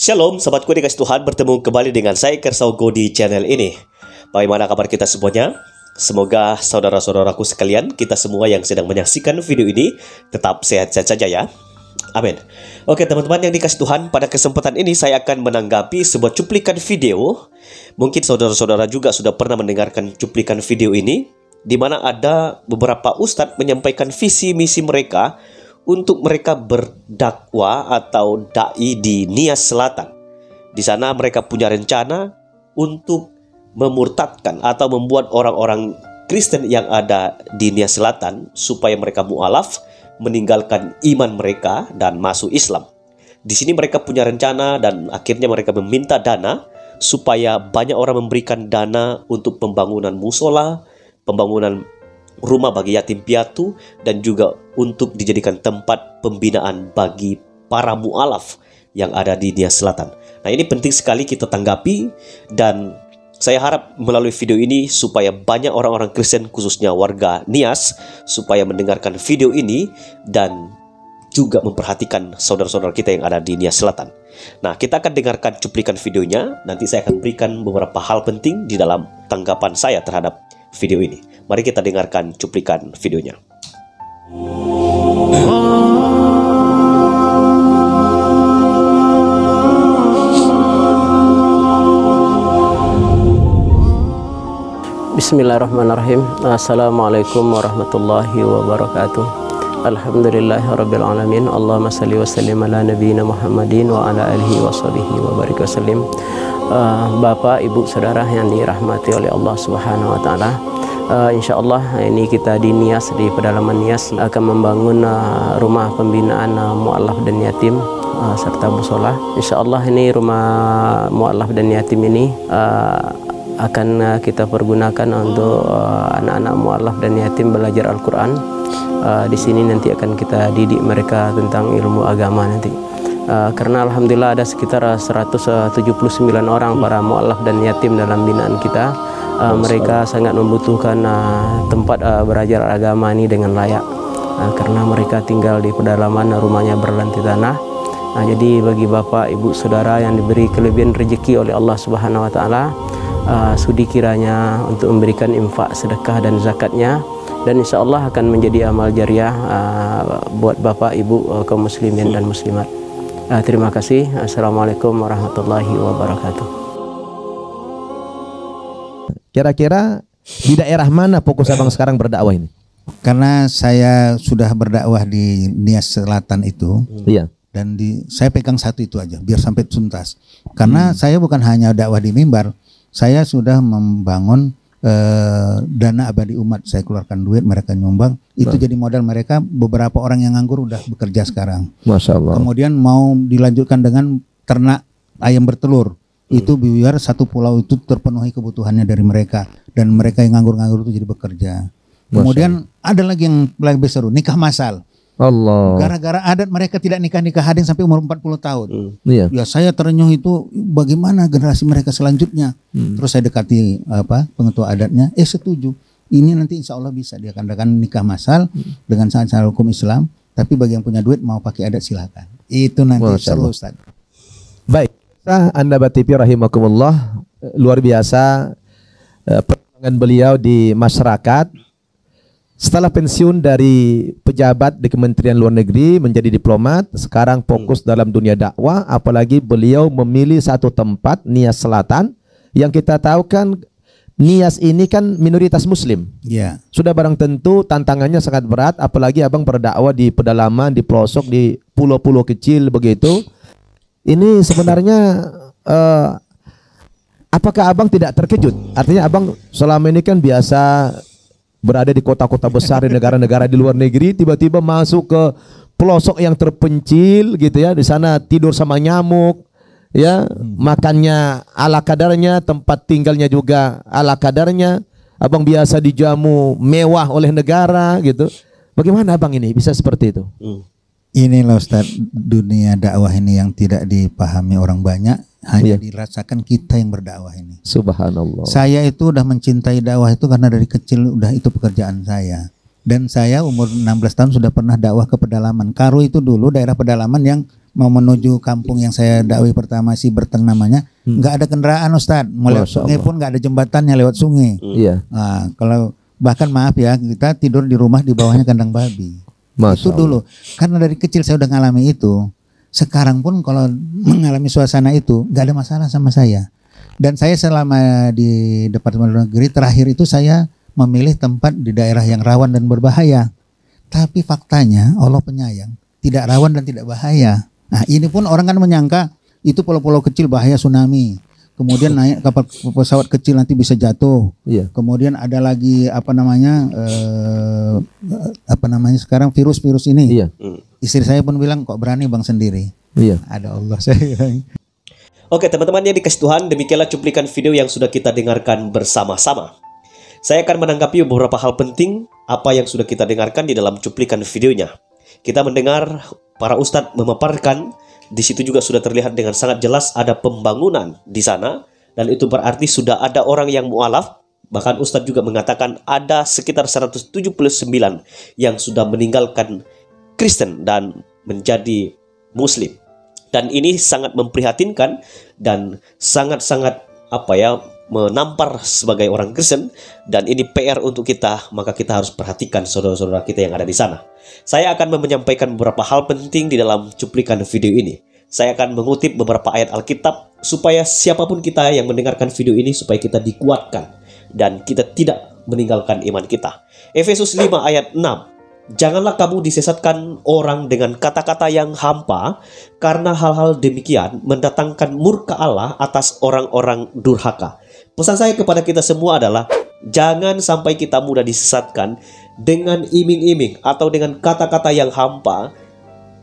Shalom, sahabatku dikasih Tuhan, bertemu kembali dengan saya Kersaugo di channel ini. Bagaimana kabar kita semuanya? Semoga saudara-saudaraku sekalian, kita semua yang sedang menyaksikan video ini tetap sehat-sehat saja ya. Amin. Oke teman-teman yang dikasih Tuhan, pada kesempatan ini saya akan menanggapi sebuah cuplikan video. Mungkin saudara-saudara juga sudah pernah mendengarkan cuplikan video ini, di mana ada beberapa ustadz menyampaikan visi misi mereka untuk mereka berdakwah atau dai di Nias Selatan. Di sana mereka punya rencana untuk memurtadkan atau membuat orang-orang Kristen yang ada di Nias Selatan supaya mereka mualaf, meninggalkan iman mereka dan masuk Islam. Di sini mereka punya rencana dan akhirnya mereka meminta dana supaya banyak orang memberikan dana untuk pembangunan musola, pembangunan rumah bagi yatim piatu, dan juga untuk dijadikan tempat pembinaan bagi para mu'alaf yang ada di Nias Selatan. Nah, ini penting sekali kita tanggapi, dan saya harap melalui video ini supaya banyak orang-orang Kristen khususnya warga Nias supaya mendengarkan video ini dan juga memperhatikan saudara-saudara kita yang ada di Nias Selatan. Nah, kita akan dengarkan cuplikan videonya. Nanti saya akan berikan beberapa hal penting di dalam tanggapan saya terhadap video ini. Mari kita dengarkan cuplikan videonya. Bismillahirrahmanirrahim. Assalamualaikum warahmatullahi wabarakatuh. Alhamdulillahirabbil alamin. Allahumma shalli wa sallim ala nabiyyina Muhammadin wa ala alihi wa sahbihi wa barik wasallim. Bapak, Ibu, Saudara yang dirahmati oleh Allah Subhanahu wa taala. Insyaallah ini kita di Nias, di pedalaman Nias akan membangun rumah pembinaan mu'alaf dan yatim serta musola. Insyaallah ini rumah mu'alaf dan yatim ini akan kita pergunakan untuk anak-anak mu'alaf dan yatim belajar Al-Quran. Di sini nanti akan kita didik mereka tentang ilmu agama nanti. Karena alhamdulillah ada sekitar 179 orang para mu'alaf dan yatim dalam binaan kita. Mereka sangat membutuhkan tempat belajar agama ini dengan layak, karena mereka tinggal di pedalaman, rumahnya berlantai tanah. Jadi bagi Bapak, Ibu, Saudara yang diberi kelebihan rezeki oleh Allah Subhanahu wa taala, sudi kiranya untuk memberikan infak, sedekah dan zakatnya, dan insya Allah akan menjadi amal jariah buat Bapak, Ibu, kaum muslimin dan muslimat. Terima kasih. Assalamualaikum warahmatullahi wabarakatuh. Kira-kira di daerah mana fokus abang sekarang berdakwah ini? Karena saya sudah berdakwah di Nias Selatan itu, Iya. dan saya pegang satu itu aja, biar sampai tuntas. Karena saya bukan hanya dakwah di mimbar, saya sudah membangun dana abadi umat. Saya keluarkan duit, mereka nyumbang. Itu jadi modal mereka. Beberapa orang yang nganggur udah bekerja sekarang. Masya Allah. Kemudian mau dilanjutkan dengan ternak ayam bertelur. Itu biar satu pulau itu terpenuhi kebutuhannya dari mereka, dan mereka yang nganggur-nganggur itu jadi bekerja. Kemudian ada lagi yang lebih seru, nikah massal. Allah. Gara-gara adat mereka tidak nikah-nikah hading sampai umur 40 tahun. Iya. Ya saya terenyuh itu, bagaimana generasi mereka selanjutnya. Terus saya dekati pengetua adatnya, setuju. Ini nanti insya Allah bisa diadakan nikah massal dengan syarat hukum Islam. Tapi bagi yang punya duit mau pakai adat silakan. Itu nanti seru, Ustaz. Baik. Anda Batipi rahimakumullah, luar biasa perjuangan beliau di masyarakat. Setelah pensiun dari pejabat di Kementerian Luar Negeri menjadi diplomat, sekarang fokus dalam dunia dakwah. Apalagi beliau memilih satu tempat, Nias Selatan, yang kita tahu kan Nias ini kan minoritas Muslim. Iya. Sudah barang tentu tantangannya sangat berat, apalagi abang berdakwah di pedalaman, di pelosok, di pulau-pulau kecil begitu. Ini sebenarnya apakah abang tidak terkejut? Artinya abang selama ini kan biasa berada di kota-kota besar, di negara-negara di luar negeri, tiba-tiba masuk ke pelosok yang terpencil gitu ya, di sana tidur sama nyamuk, ya, makannya ala kadarnya, tempat tinggalnya juga ala kadarnya. Abang biasa dijamu mewah oleh negara gitu. Bagaimana abang ini bisa seperti itu? Inilah Ustaz, dunia dakwah ini yang tidak dipahami orang banyak, hanya dirasakan kita yang berdakwah ini. Subhanallah. Saya itu udah mencintai dakwah itu karena dari kecil udah itu pekerjaan saya. Dan saya umur 16 tahun sudah pernah dakwah ke pedalaman. Karo itu dulu daerah pedalaman yang mau menuju kampung yang saya dakwah pertama si Berteng namanya, nggak ada kendaraan Ustadz, mau lewat sungai pun nggak ada jembatannya lewat sungai. Iya. Nah, kalau bahkan maaf ya, kita tidur di rumah di bawahnya kandang babi. Itu dulu, karena dari kecil saya udah ngalami itu. Sekarang pun kalau mengalami suasana itu nggak ada masalah sama saya. Dan saya selama di Departemen Luar Negeri terakhir itu saya memilih tempat di daerah yang rawan dan berbahaya. Tapi faktanya Allah penyayang, tidak rawan dan tidak bahaya. Nah, ini pun orang kan menyangka itu pulau-pulau kecil bahaya tsunami. Kemudian naik kapal pesawat kecil nanti bisa jatuh. Iya. Kemudian ada lagi apa namanya sekarang virus-virus ini. Iya. Istri saya pun bilang kok berani bang sendiri. Iya. Ada Allah saya. Oke teman-teman yang dikasih Tuhan, demikianlah cuplikan video yang sudah kita dengarkan bersama-sama. Saya akan menanggapi beberapa hal penting apa yang sudah kita dengarkan di dalam cuplikan videonya. Kita mendengar para ustadz memaparkan, di situ juga sudah terlihat dengan sangat jelas ada pembangunan di sana, dan itu berarti sudah ada orang yang mu'alaf. Bahkan ustadz juga mengatakan ada sekitar 179 yang sudah meninggalkan Kristen dan menjadi Muslim. Dan ini sangat memprihatinkan dan sangat-sangat menampar sebagai orang Kristen, dan ini PR untuk kita, maka kita harus perhatikan saudara-saudara kita yang ada di sana. Saya akan menyampaikan beberapa hal penting di dalam cuplikan video ini. Saya akan mengutip beberapa ayat Alkitab supaya siapapun kita yang mendengarkan video ini supaya kita dikuatkan dan kita tidak meninggalkan iman kita. Efesus 5 ayat 6. Janganlah kamu disesatkan orang dengan kata-kata yang hampa, karena hal-hal demikian mendatangkan murka Allah atas orang-orang durhaka. Pesan saya kepada kita semua adalah jangan sampai kita mudah disesatkan dengan iming-iming atau dengan kata-kata yang hampa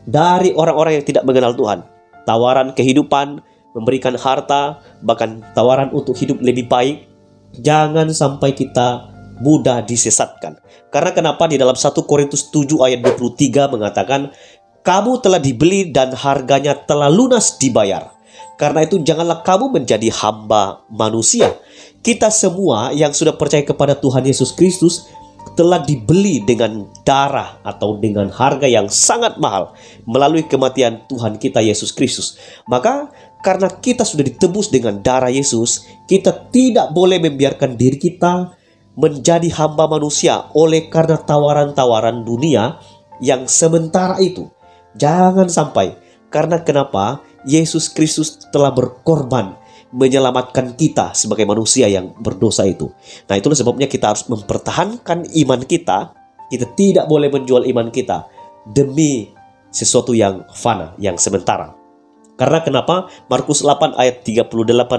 dari orang-orang yang tidak mengenal Tuhan. Tawaran kehidupan, memberikan harta, bahkan tawaran untuk hidup lebih baik. Jangan sampai kita mudah disesatkan. Karena kenapa di dalam 1 Korintus 7 ayat 23 mengatakan, kamu telah dibeli dan harganya telah lunas dibayar. Karena itu janganlah kamu menjadi hamba manusia. Kita semua yang sudah percaya kepada Tuhan Yesus Kristus telah dibeli dengan darah atau dengan harga yang sangat mahal melalui kematian Tuhan kita Yesus Kristus. Maka karena kita sudah ditebus dengan darah Yesus, kita tidak boleh membiarkan diri kita menjadi hamba manusia oleh karena tawaran-tawaran dunia yang sementara itu. Jangan sampai, karena kenapa? Yesus Kristus telah berkorban menyelamatkan kita sebagai manusia yang berdosa itu. Nah, itulah sebabnya kita harus mempertahankan iman kita. Kita tidak boleh menjual iman kita demi sesuatu yang fana, yang sementara. Karena kenapa? Markus 8 ayat 38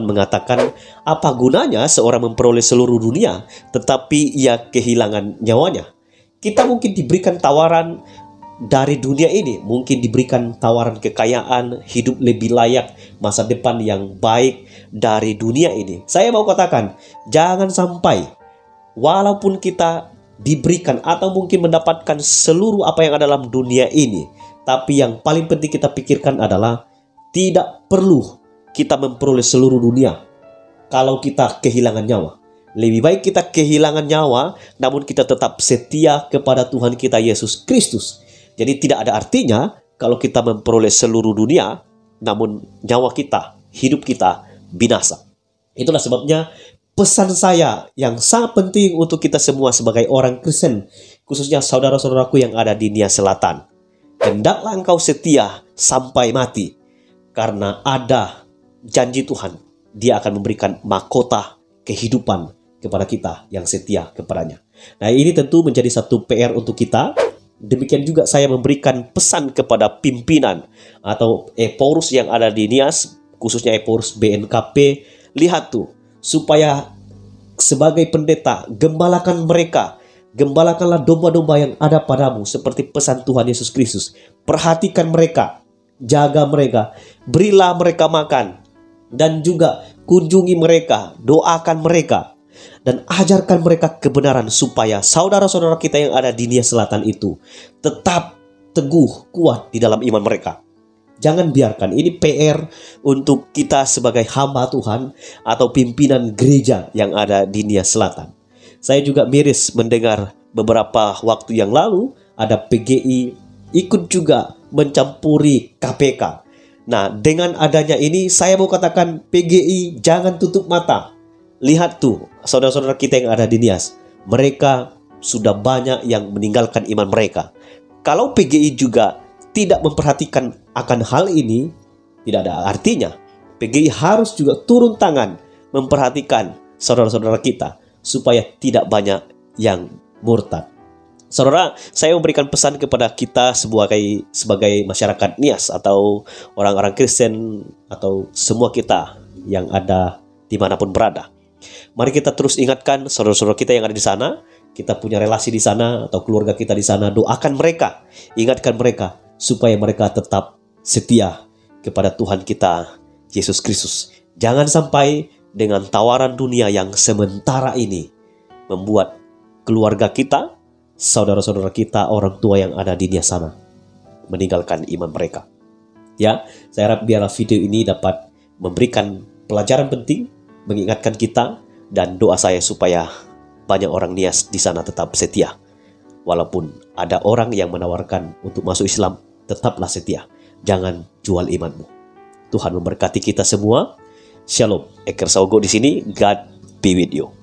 mengatakan, apa gunanya seorang memperoleh seluruh dunia tetapi ia kehilangan nyawanya? Kita mungkin diberikan tawaran dari dunia ini, mungkin diberikan tawaran kekayaan, hidup lebih layak, masa depan yang baik dari dunia ini. Saya mau katakan, jangan sampai walaupun kita diberikan atau mungkin mendapatkan seluruh apa yang ada dalam dunia ini, tapi yang paling penting kita pikirkan adalah tidak perlu kita memperoleh seluruh dunia kalau kita kehilangan nyawa. Lebih baik kita kehilangan nyawa, namun kita tetap setia kepada Tuhan kita Yesus Kristus. Jadi tidak ada artinya kalau kita memperoleh seluruh dunia, namun nyawa kita, hidup kita binasa. Itulah sebabnya pesan saya yang sangat penting untuk kita semua sebagai orang Kristen, khususnya saudara-saudaraku yang ada di Nia Selatan. Hendaklah engkau setia sampai mati. Karena ada janji Tuhan, Dia akan memberikan mahkota kehidupan kepada kita yang setia kepadanya. Nah, ini tentu menjadi satu PR untuk kita. Demikian juga saya memberikan pesan kepada pimpinan atau Eporus yang ada di Nias, khususnya Eporus BNKP. Lihat tuh, supaya sebagai pendeta, gembalakan mereka. Gembalakanlah domba-domba yang ada padamu, seperti pesan Tuhan Yesus Kristus. Perhatikan mereka. Jaga mereka, berilah mereka makan, dan juga kunjungi mereka, doakan mereka, dan ajarkan mereka kebenaran supaya saudara-saudara kita yang ada di Nia Selatan itu tetap teguh, kuat di dalam iman mereka. Jangan biarkan, ini PR untuk kita sebagai hamba Tuhan atau pimpinan gereja yang ada di Nia Selatan. Saya juga miris mendengar beberapa waktu yang lalu ada PGI ikut juga mencampuri KPK. Nah, dengan adanya ini saya mau katakan PGI jangan tutup mata. Lihat tuh saudara-saudara kita yang ada di Nias. Mereka sudah banyak yang meninggalkan iman mereka. Kalau PGI juga tidak memperhatikan akan hal ini, tidak ada artinya. PGI harus juga turun tangan memperhatikan saudara-saudara kita supaya tidak banyak yang murtad. Saudara, saya memberikan pesan kepada kita sebagai masyarakat Nias atau orang-orang Kristen atau semua kita yang ada dimanapun berada. Mari kita terus ingatkan saudara-saudara kita yang ada di sana, kita punya relasi di sana atau keluarga kita di sana, doakan mereka, ingatkan mereka supaya mereka tetap setia kepada Tuhan kita Yesus Kristus. Jangan sampai dengan tawaran dunia yang sementara ini membuat keluarga kita, saudara-saudara kita, orang tua yang ada di Nias sana meninggalkan iman mereka. Ya, saya harap biarlah video ini dapat memberikan pelajaran penting, mengingatkan kita, dan doa saya supaya banyak orang Nias di sana tetap setia. Walaupun ada orang yang menawarkan untuk masuk Islam, tetaplah setia. Jangan jual imanmu. Tuhan memberkati kita semua. Shalom. Eker Saugo di sini. God be with you.